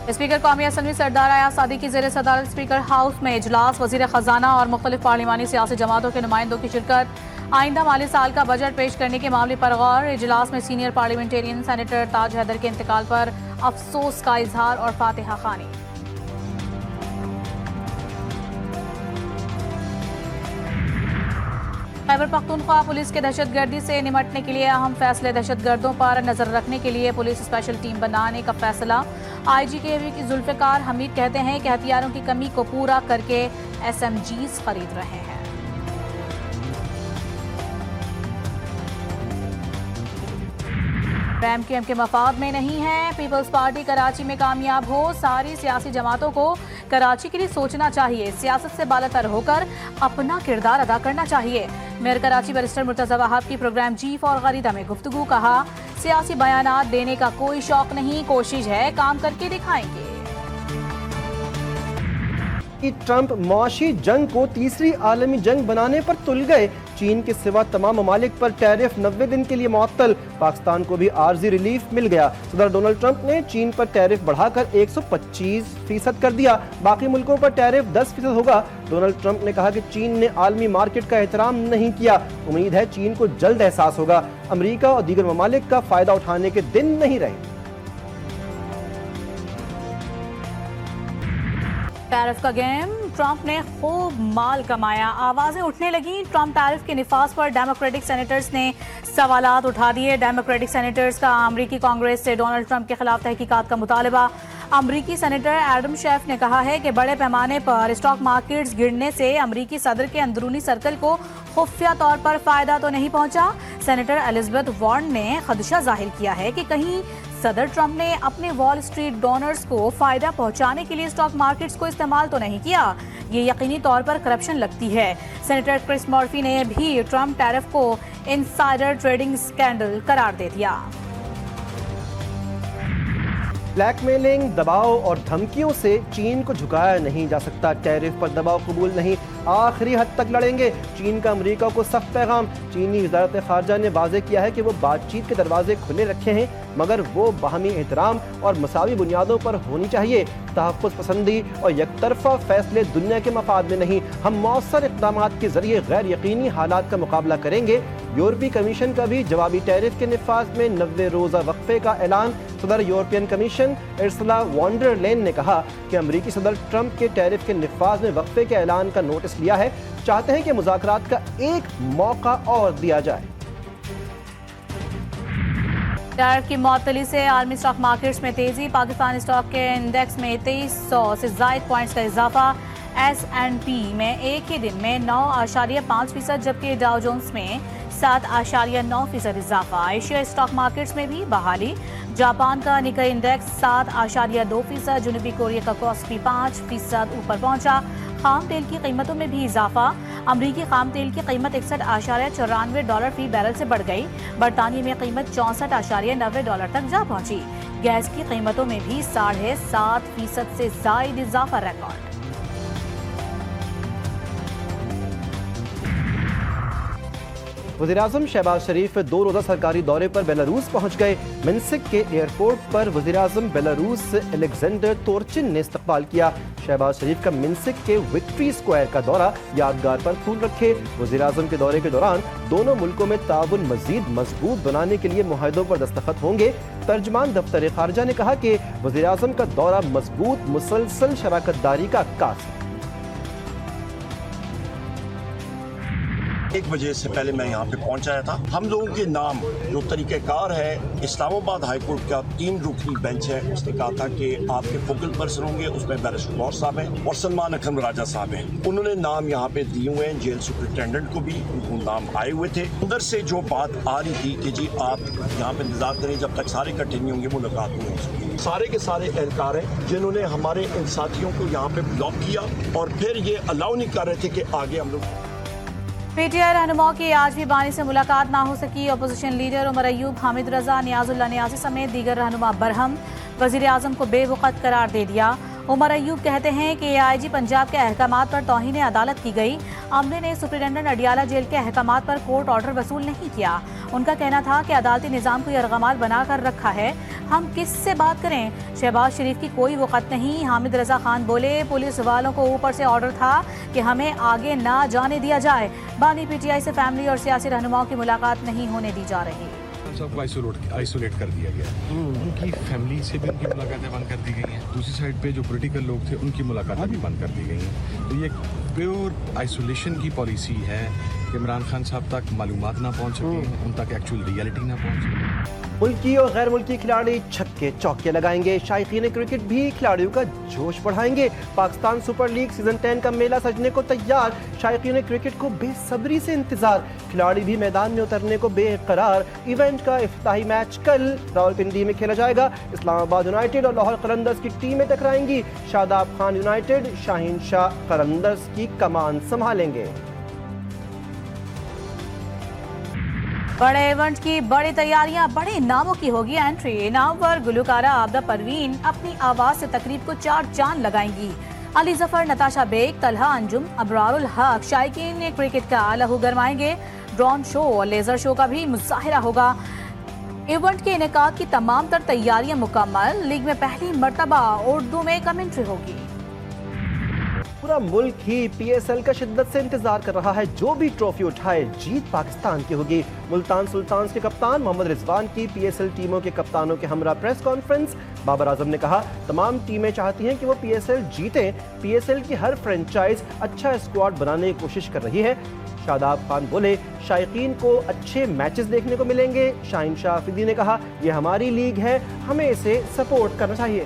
Speaker कौमी assembly सरदार अयाज सादी की ज़ेर सदारत स्पीकर हाउस में इजलास, वज़ीर ख़जाना और मुख्तलिफ पार्लिमानी सियासी जमातों के नुमाइंदों की शिरकत। आइंदा माली साल का बजट पेश करने के मामले पर गौर। इजलास में सीनियर पार्लियामेंटेरियन सेनेटर ताज हैदर के इंतकाल पर अफसोस का इजहार और फातिहा खानी। खैबर पख्तूनख्वा पुलिस के दहशतगर्दी से निपटने के लिए अहम फैसले। दहशतगर्दों पर नजर रखने के लिए पुलिस स्पेशल टीम बनाने का फैसला। IG की जुल्फ़िकार हमीद कहते हैं कि हथियारों की कमी को पूरा करके SMGs खरीद रहे हैं। PMQM के मफाद में नहीं है। पीपल्स पार्टी कराची में कामयाब हो। सारी सियासी जमातों को कराची के लिए सोचना चाहिए। सियासत से बालातर होकर अपना किरदार अदा करना चाहिए। मेयर कराची बैरिस्टर मुर्तज़ा वहाब की प्रोग्राम चीफ और गरीदा में गुफ्तगू। कहा, सियासी बयानात देने का कोई शौक नहीं, कोशिश है काम करके दिखाएंगे। ट्रंप मुआशी जंग को तीसरी आलमी जंग बनाने पर तुल गए। चीन के सिवा तमाम ममालिक पर टैरिफ 90 दिन के लिए मुअत्तल। पाकिस्तान को भी आर्जी रिलीफ मिल गया। सदर डोनाल्ड ट्रंप ने चीन पर टैरिफ बढ़ाकर 125% कर दिया। बाकी मुल्कों पर टैरिफ 10% होगा। डोनाल्ड ट्रंप ने कहा कि चीन ने आलमी मार्केट का एहतराम नहीं किया। उम्मीद है चीन को जल्द एहसास होगा। अमरीका और दीगर ममालिक का फायदा उठाने के दिन नहीं रहे। टैरिफ का गेम, ट्रंप ने खूब माल कमाया। आवाजें उठने लगी। ट्रंप टैरिफ के निफाज पर डेमोक्रेटिक सेनेटर्स ने सवालात उठा दिए। डेमोक्रेटिक सेनेटर्स का अमरीकी कांग्रेस से डोनाल्ड ट्रंप के खिलाफ तहकीकात का मुतालबा। अमरीकी सेनेटर एडम शेफ ने कहा है कि बड़े पैमाने पर स्टॉक मार्केट्स गिरने से अमरीकी सदर के अंदरूनी सर्कल को खुफिया तौर पर फायदा तो नहीं पहुंचा। सेनेटर एलिजाबेथ वार्न ने खदशा जाहिर किया है कि कहीं सदर ट्रंप ने अपने वॉल स्ट्रीट डोनर्स को फायदा पहुंचाने के लिए स्टॉक मार्केट्स को इस्तेमाल तो नहीं किया। ये यकीनी तौर पर करप्शन लगती है। सेनेटर क्रिस मर्फी ने भी ट्रंप टैरिफ को इनसाइडर ट्रेडिंग स्कैंडल करार दे दिया। ब्लैकमेलिंग, दबाव और धमकियों से चीन को झुकाया नहीं जा सकता। टैरिफ पर दबाव कबूल नहीं, आखिरी हद तक लड़ेंगे। चीन का अमेरिका को सख्त पैगाम। चीनी वज़ारत खारजा ने वाज़ेह किया है कि वो बातचीत के दरवाजे खुले रखे हैं, मगर वो बाहमी एहतराम और मसावी बुनियादों पर होनी चाहिए। तहफ़्फ़ुज़ पसंदी और यकतरफा फैसले दुनिया के मफाद में नहीं। हम मौसर इक़दामात के जरिए गैर यकीनी हालात का मुकाबला करेंगे। यूरोपीय कमीशन का भी जवाबी टैरिफ के निफाज में 90 रोज़ा वक्फे का ऐलान। सदर European Commission Ursula von der Leyen ने कहा कि अमरीकी सदर ट्रंप के टैरिफ के निफाज में वक्फे के ऐलान का नोटिस लिया है। चाहते हैं कि मुज़ाकरात का एक मौका और दिया जाए। टैरिफ की मुअत्तली से आलमी स्टॉक मार्केट्स में तेजी। पाकिस्तान स्टॉक के इंडेक्स में 2300 से ज़ायद पॉइंट्स का इजाफा। S&P में एक ही दिन में 9.5%, जबकि डाउ जोन्स में 7.9% इजाफा। एशिया स्टॉक मार्केट्स में भी बहाली। जापान का निकाई इंडेक्स 7.2%, जनूबी कोरिया का कॉस्पी 5% ऊपर पहुंचा। खाम तेल की कीमतों में भी इजाफा। अमरीकी खाम तेल की कीमत $61.94 फी बैरल से बढ़ गई। बरतानिया में कीमत $64.90 तक जा पहुंची। गैस की कीमतों में भी 7.5% से जायद इजाफा रिकॉर्ड। वज़ीर-ए-आज़म शहबाज शरीफ 2 रोज़ा सरकारी दौरे पर बेलारूस पहुँच गए। मिन्स्क के एयरपोर्ट पर वज़ीर-ए-आज़म बेलारूस अलेक्जेंडर तोर्चिन ने इस्तकबाल किया। शहबाज शरीफ का मिन्स्क के विक्ट्री स्क्वायर का दौरा, यादगार पर फूल रखे। वज़ीर-ए-आज़म के दौरे के दौरान दोनों मुल्कों में ताउन मज़ीद मजबूत बनाने के लिए मुआहदों पर दस्तखत होंगे। तर्जमान दफ्तर खारजा ने कहा कि वज़ीर-ए-आज़म का दौरा मजबूत मुसलसल शराकतदारी का अक्कास है। 1 बजे से पहले मैं यहाँ पे पहुँच आया था। हम लोगों के नाम जो तरीक़ेकार है, इस्लामाबाद हाई कोर्ट का 3 रुकनी बेंच है, उसने कहा था कि आपके फोकल पर्सन होंगे, उसमें बैरिस्टर गौर साहब हैं और सलमान अकरम राजा साहब हैं। उन्होंने नाम यहाँ पे दिए हुए हैं। जेल सुपरिटेंडेंट को भी उनको नाम आए हुए थे। अंदर से जो बात आ रही थी कि जी आप यहाँ पे इंतजार करें, जब तक सारे इकट्ठे नहीं होंगे मुलाकात नहीं हो सकती। सारे के सारे एहलकार हैं जिन्होंने हमारे इन साथियों को यहाँ पे ब्लॉक किया और फिर ये अलाउ नहीं कर रहे थे कि आगे हम लोग। PTI रहनुमाओं की आज भी बानी से मुलाकात ना हो सकी। अपोजिशन लीडर उमर अयूब, हामिद रजा, नियाजुल्लाह नियाजी समेत दीगर रहनुमा बरहम। वज़ीर आज़म को बेवक़्त करार दे दिया। उमर अयूब कहते हैं कि AIG पंजाब के अहकामात पर तौहीन अदालत की गई। अमले ने सुप्रिटेंडेंट अडियाला जेल के अहकामात पर कोर्ट ऑर्डर वसूल नहीं किया। उनका कहना था कि अदालती निज़ाम को यरगमाल बनाकर रखा है। हम किस से बात करें? शहबाज शरीफ की कोई वक़्त नहीं। हामिद रजा खान बोले, पुलिस वालों को ऊपर से ऑर्डर था कि हमें आगे ना जाने दिया जाए। बानी पीटीआई से फैमिली और सियासी रहनुमाओं की मुलाकात नहीं होने दी जा रही। सबको आइसोलेट कर दिया गया। उनकी फैमिली से भी उनकी मुलाकातें बंद कर दी गई हैं। दूसरी साइड पे जो पॉलिटिकल लोग थे उनकी मुलाकातें भी बंद कर दी गई हैं। तो ये प्योर आइसोलेशन की पॉलिसी है। इमरान खान साहब तक मालूमात ना पहुंच सके, उन तक एक्चुअल रियलिटी ना पहुंच सके। मुल्की और गैर मुल्की खिलाड़ी छक्के चौके लगाएंगे। शायकीन क्रिकेट भी खिलाड़ियों का जोश बढ़ाएंगे। पाकिस्तान सुपर लीग सीजन 10 का मेला सजने को तैयार। शायकीन क्रिकेट को बेसब्री से इंतजार। खिलाड़ी भी मैदान में उतरने को बेकरार। इवेंट का इफ्तिताही मैच कल रावलपिंडी में खेला जाएगा। इस्लामाबाद यूनाइटेड और लाहौर कलंदर्स की टीमें टकराएंगी। शादाब खान यूनाइटेड शाहीन शाह कलंदर्स की कमान संभालेंगे। बड़े इवेंट की बड़ी तैयारियां, बड़े नामों की होगी एंट्री। नामवर गुलकारा आबदा परवीन अपनी आवाज से तकरीब को 4 चांद लगाएंगी। अली जफर, नताशा बेग, तलहा अंजुम, अबरारुल हक शायकीन क्रिकेट का लहू गरमाएंगे। ड्रोन शो और लेजर शो का भी मुजाहिरा होगा। इवेंट के इनेकाद की तमाम तर तैयारियां मुकम्मल। लीग में पहली मर्तबा उर्दू में कमेंट्री होगी। पूरा मुल्क ही पीएसएल का शिद्दत से इंतजार कर रहा है। जो भी ट्रॉफी उठाए जीत पाकिस्तान की होगी। मुल्तान सुल्तान्स के कप्तान मोहम्मद रिजवान की पीएसएल टीमों के कप्तानों के हमरा प्रेस कॉन्फ्रेंस। बाबर आजम ने कहा, तमाम टीमें चाहती हैं कि वो पीएसएल जीतें। पीएसएल की हर फ्रेंचाइज अच्छा स्क्वाड बनाने की कोशिश कर रही है। शादाब खान बोले, शायकीन को अच्छे मैचेस देखने को मिलेंगे। शाहीन शाह अफरीदी ने कहा, यह हमारी लीग है, हमें इसे सपोर्ट करना चाहिए।